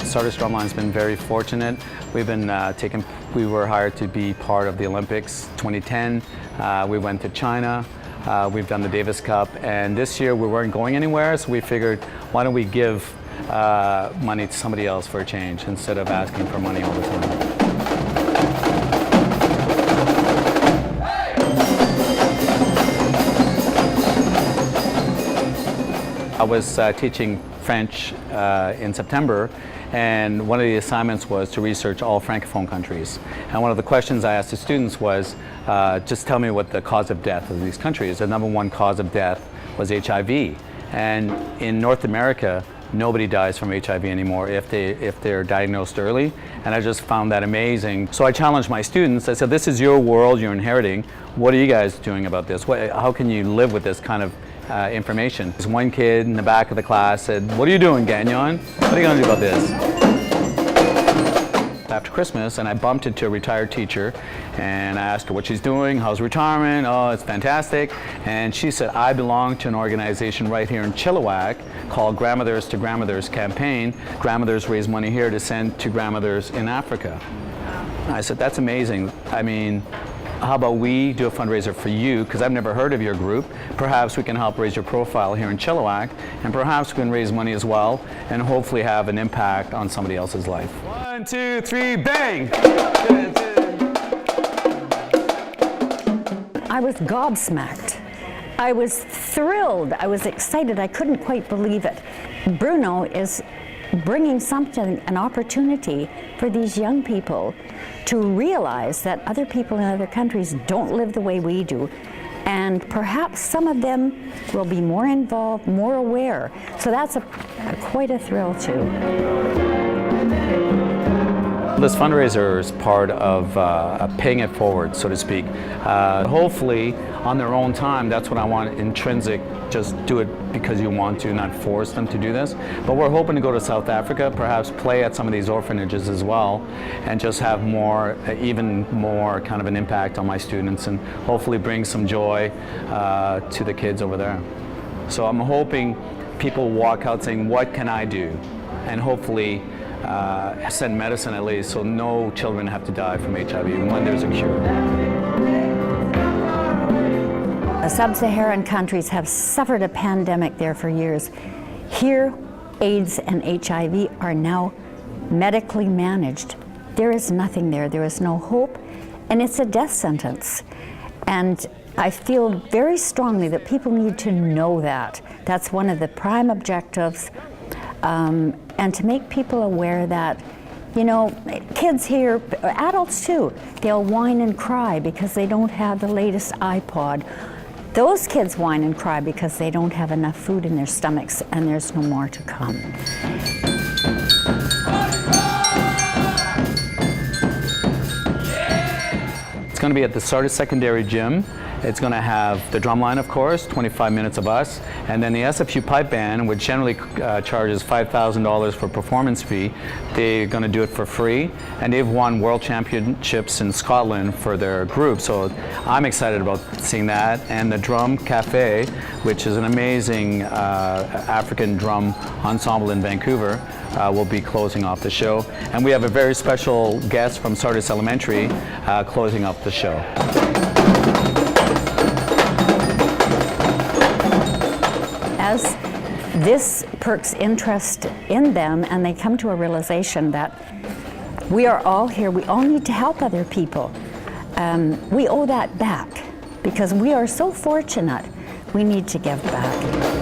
Sardis Drumline's been very fortunate. We've been we were hired to be part of the Olympics 2010. We went to China. We've done the Davis Cup, and this year we weren't going anywhere, so we figured, why don't we give money to somebody else for a change instead of asking for money all the time. I was teaching French in September, and one of the assignments was to research all Francophone countries. And one of the questions I asked the students was, just tell me what the cause of death of these countries. The number one cause of death was HIV. And in North America, nobody dies from HIV anymore if they're diagnosed early, and I just found that amazing. So I challenged my students. I said, this is your world you're inheriting. What are you guys doing about this? How can you live with this kind of information? This one kid in the back of the class said, what are you doing, Gagnon? What are you going to do about this? After Christmas, and I bumped into a retired teacher, and I asked her what she's doing, how's retirement, oh, it's fantastic. And she said, I belong to an organization right here in Chilliwack called Grandmothers to Grandmothers Campaign. Grandmothers raise money here to send to grandmothers in Africa. I said, that's amazing. I mean, how about we do a fundraiser for you, because I've never heard of your group. Perhaps we can help raise your profile here in Chilliwack, and perhaps we can raise money as well, and hopefully have an impact on somebody else's life. 1, 2, 3, bang! I was gobsmacked. I was thrilled. I was excited. I couldn't quite believe it. Bruno is bringing something, an opportunity for these young people to realize that other people in other countries don't live the way we do, and perhaps some of them will be more involved, more aware. So that's quite a thrill too. This fundraiser is part of paying it forward, so to speak. Hopefully, on their own time, that's what I want, intrinsic, just do it because you want to, not force them to do this. But we're hoping to go to South Africa, perhaps play at some of these orphanages as well, and just have more, even more kind of an impact on my students, and hopefully bring some joy to the kids over there. So I'm hoping people walk out saying, what can I do? And hopefully send medicine at least, so no children have to die from HIV when there's a cure. The sub-Saharan countries have suffered a pandemic there for years. Here, AIDS and HIV are now medically managed. There is nothing there. There is no hope, and it's a death sentence. And I feel very strongly that people need to know that. That's one of the prime objectives. And to make people aware that, you know, kids here, adults too, they'll whine and cry because they don't have the latest iPod. Those kids whine and cry because they don't have enough food in their stomachs, and there's no more to come. It's going to be at the Sardis Secondary Gym. It's going to have the drumline, of course, 25 minutes of us, and then the SFU pipe band, which generally charges $5,000 for performance fee. They're going to do it for free, and they've won world championships in Scotland for their group, so I'm excited about seeing that. And the Drum Cafe, which is an amazing African drum ensemble in Vancouver, will be closing off the show. And we have a very special guest from Sardis Elementary closing up the show. As this perks interest in them, and they come to a realization that we are all here, we all need to help other people. We owe that back because we are so fortunate. We need to give back.